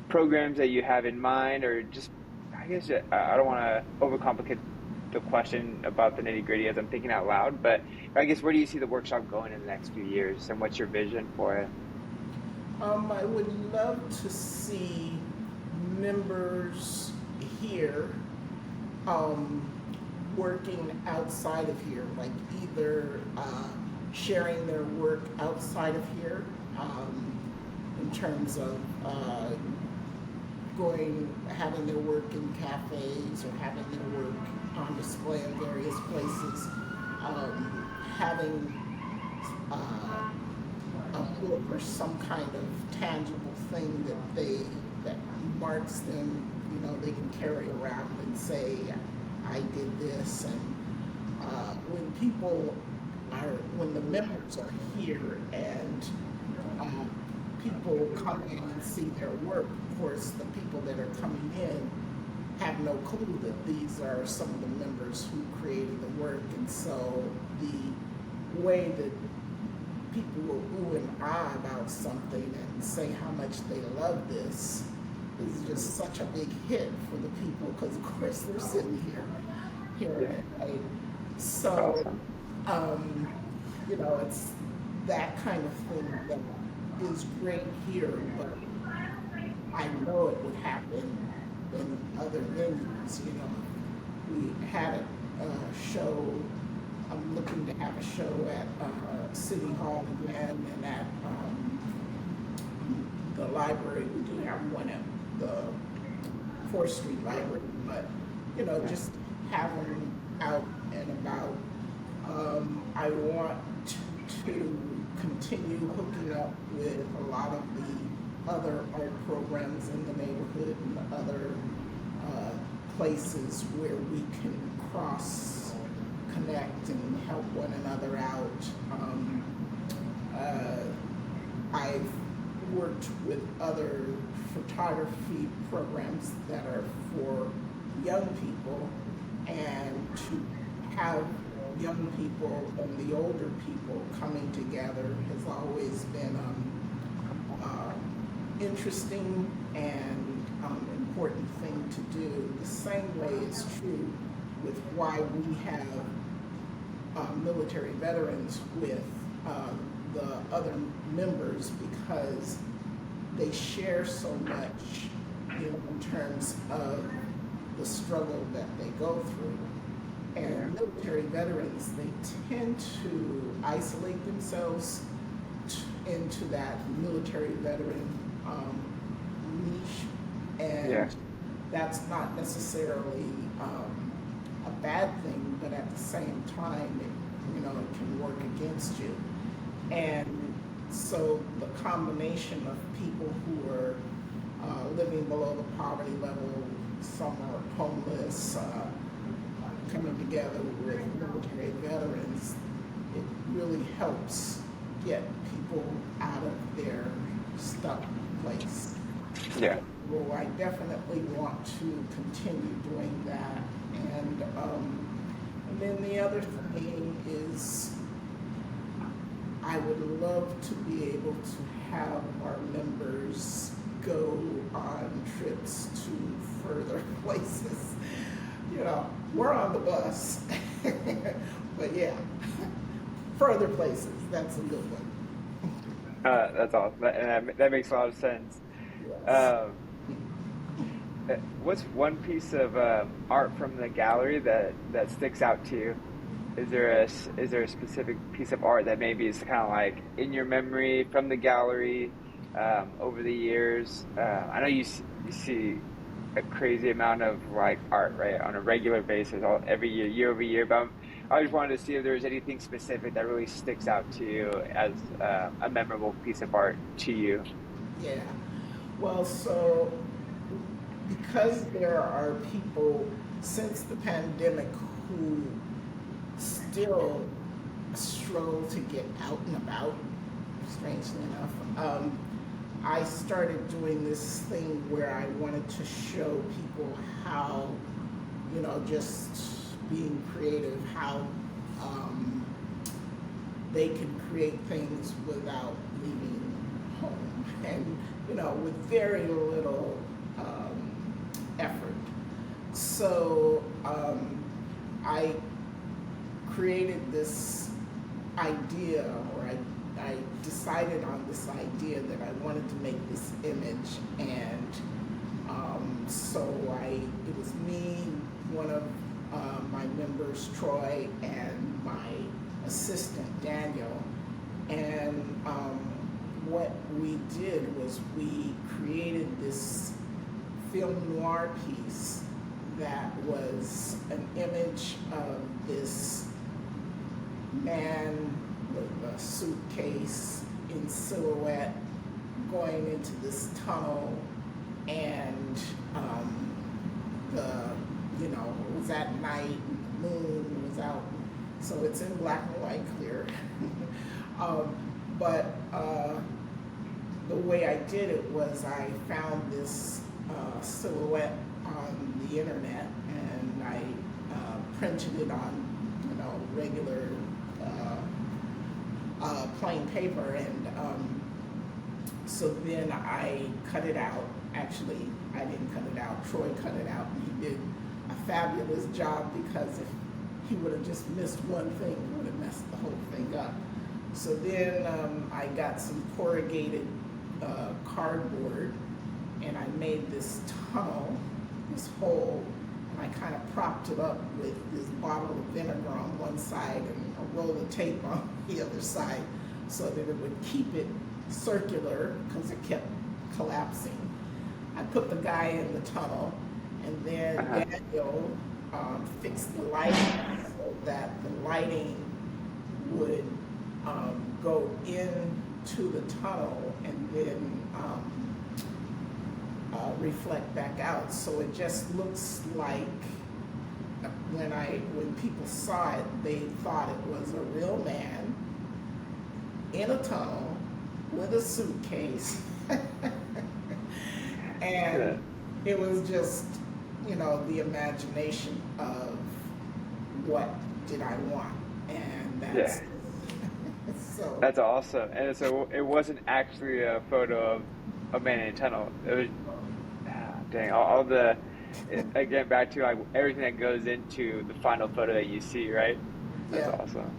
programs that you have in mind, or just, I guess, I don't want to overcomplicate the question about the nitty gritty as I'm thinking out loud, but I guess where do you see the workshop going in the next few years, and what's your vision for it? I would love to see members here working outside of here, like either sharing their work outside of here, in terms of having their work in cafes, or having their work on display in various places, having a book or some kind of tangible thing that marks them, they can carry around and say, I did this. And when the members are here and people come in and see their work, of course, the people that are coming in have no clue that these are some of the members who created the work. And so the way that people will ooh and ah about something and say how much they love this is just such a big hit for the people, because of course they're sitting here, right? So, it's that kind of thing that is great here, but I know it would happen in other venues. We had a show. I'm looking to have a show at City Hall again, and at the library. We do have one at the 4th Street Library, but just have them out and about. I want to continue hooking up with a lot of the other art programs in the neighborhood and other places where we can cross connect and help one another out. I've worked with other photography programs that are for young people, and to have young people and the older people coming together has always been interesting and important thing to do. The same way is true with why we have military veterans with the other members, because they share so much in terms of the struggle that they go through. And military veterans, they tend to isolate themselves into that military veteran niche, and that's not necessarily a bad thing, but at the same time, it can work against you. And so the combination of people who are living below the poverty level, some are homeless, coming together with military veterans, it really helps get people out of their stuck place. Yeah. Well, I definitely want to continue doing that. And then the other thing is, I would love to be able to have our members go on trips to further places. We're on the bus, but yeah, further places, that's a good one. That's awesome. That makes a lot of sense. Yes. What's one piece of art from the gallery that sticks out to you? Is there a specific piece of art that maybe is kind of like in your memory from the gallery, over the years? I know you see a crazy amount of like art, right, on a regular basis, every year, year over year. But I just wanted to see if there was anything specific that really sticks out to you as a memorable piece of art to you. Yeah. Well, so because there are people since the pandemic who still struggle to get out and about, strangely enough, I started doing this thing where I wanted to show people how, just being creative, how they can create things without leaving home and, with very little effort. So I created this idea, or I decided on this idea that I wanted to make this image, and so it was me, one of my members, Troy, and my assistant, Daniel, and what we did was we created this film noir piece that was an image of this man with a suitcase in silhouette going into this tunnel, and it was at night, the moon was out, so it's in black and white clear. But the way I did it was I found this silhouette on the internet, and I printed it on regular plain paper, and so then I cut it out. Actually, I didn't cut it out. Troy cut it out, and he did a fabulous job, because if he would have just missed one thing, he would have messed the whole thing up. So then I got some corrugated cardboard, and I made this tunnel, this hole, and I kind of propped it up with this bottle of vinegar on one side and a roll of tape on the other side, so that it would keep it circular, because it kept collapsing. I put the guy in the tunnel, and then Daniel fixed the lighting so that the lighting would go into the tunnel and then reflect back out. So it just looks like when people saw it, they thought it was a real man in a tunnel with a suitcase. And it was just, the imagination of what did I want, and that's so. That's awesome. And so it wasn't actually a photo of a man in a tunnel. It was, dang, all the, again, back to like everything that goes into the final photo that you see, right? That's awesome.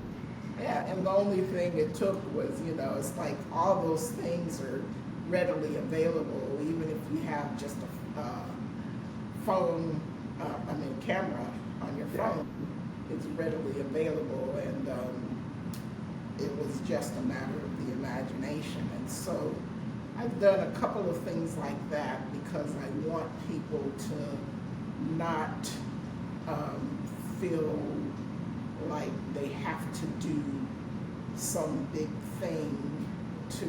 Yeah, and the only thing it took was, it's like all those things are readily available, even if you have just a phone, camera on your phone. It's readily available, and it was just a matter of the imagination. And so I've done a couple of things like that, because I want people to not feel like they have to do some big thing to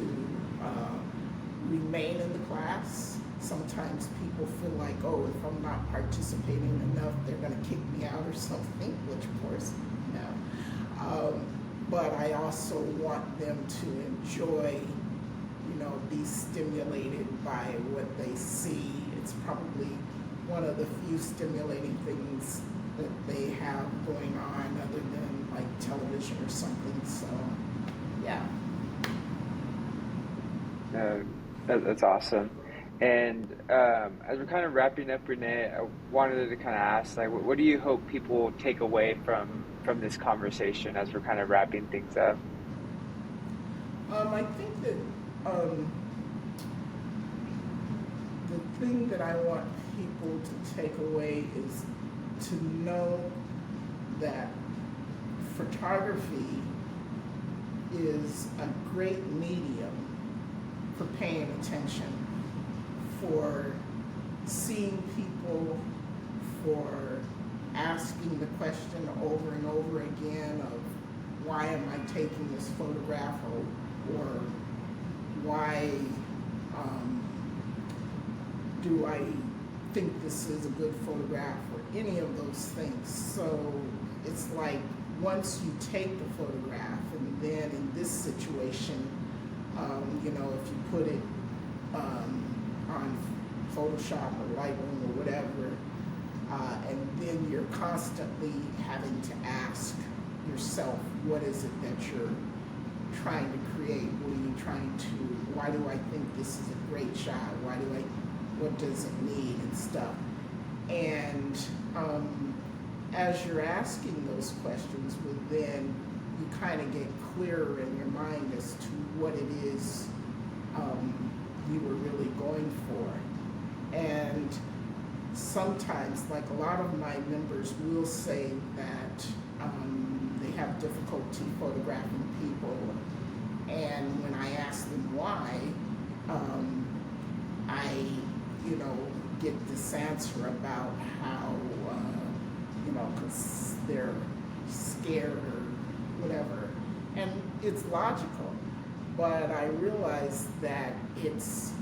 remain in the class. Sometimes people feel like, oh, if I'm not participating enough, they're going to kick me out or something, which of course, no. But I also want them to enjoy, be stimulated by what they see. It's probably one of the few stimulating things that they have going on, other than like television or something. So, yeah. That's awesome. And as we're kind of wrapping up, Renee, I wanted to kind of ask, like, what do you hope people take away from this conversation as we're kind of wrapping things up? I think that the thing that I want people to take away is to know that photography is a great medium for paying attention, for seeing people, for asking the question over and over again of why am I taking this photograph, or why do I think this is a good photograph, or any of those things. So it's like once you take the photograph, and then in this situation, if you put it on Photoshop or Lightroom or whatever, and then you're constantly having to ask yourself, what is it that you're trying to create? Why do I think this is a great shot? What does it need and stuff? And as you're asking those questions, then you kind of get clearer in your mind as to what it is you were really going for. And sometimes, like a lot of my members will say that they have difficulty photographing people, and when I ask them why, I get this answer about how because they're scared or whatever, and it's logical, but I realize that it's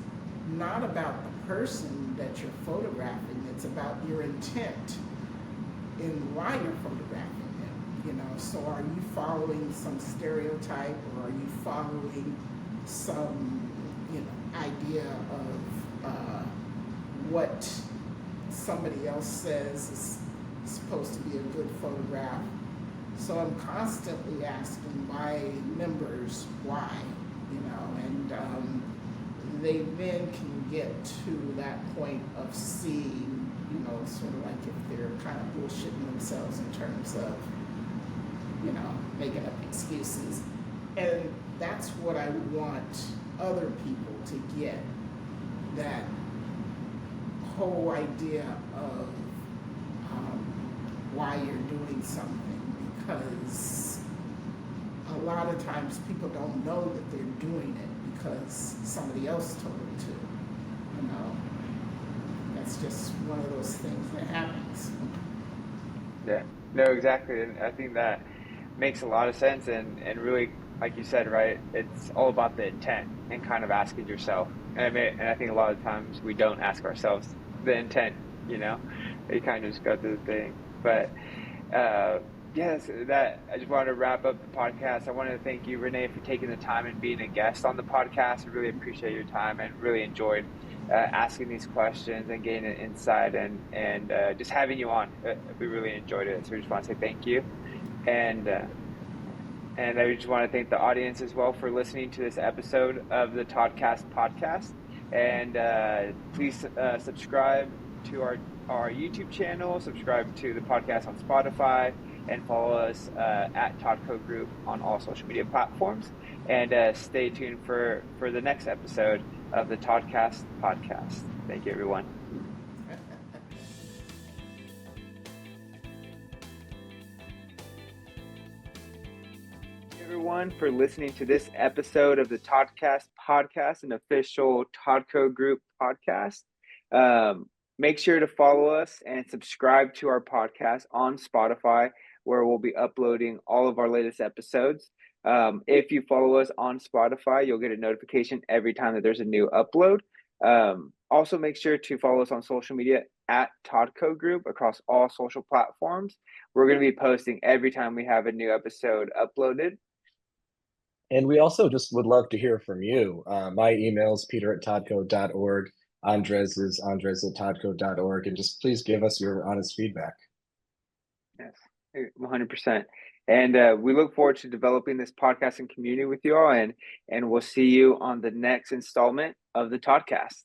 not about the person that you're photographing, it's about your intent in why you're photographing them. So are you following some stereotype, or are you following some idea of what somebody else says is supposed to be a good photograph? So I'm constantly asking my members why, and they then can get to that point of seeing, sort of like if they're kind of bullshitting themselves in terms of, making up excuses. And that's what I want other people to get, that whole idea of why you're doing something, because a lot of times people don't know that they're doing it because somebody else told them to. That's just one of those things that happens. Yeah, no, exactly. And I think that makes a lot of sense, and really, like you said, right, it's all about the intent and kind of asking yourself. And I think a lot of times we don't ask ourselves the intent, you kind of just go through the thing. But yes, that I just wanted to wrap up the podcast. I wanted to thank you, Renee, for taking the time and being a guest on the podcast. I really appreciate your time and really enjoyed asking these questions and getting an insight and just having you on. We really enjoyed it. So we just want to say thank you. And I just want to thank the audience as well for listening to this episode of the TODCast podcast. And please subscribe to our YouTube channel, subscribe to the podcast on Spotify, and follow us at TODCO Group on all social media platforms. And stay tuned for the next episode of the TODCast podcast. Thank you, everyone. Everyone for listening to this episode of the TODCast podcast, an official TODCO Group podcast. Make sure to follow us and subscribe to our podcast on Spotify, where we'll be uploading all of our latest episodes. If you follow us on Spotify, you'll get a notification every time that there's a new upload. Also, make sure to follow us on social media at TODCO Group across all social platforms. We're going to be posting every time we have a new episode uploaded. And we also just would love to hear from you. My email is peter@todco.org. Andres is andres@todco.org. And just please give us your honest feedback. Yes, 100%. And we look forward to developing this podcasting community with you all. And we'll see you on the next installment of the TODCast.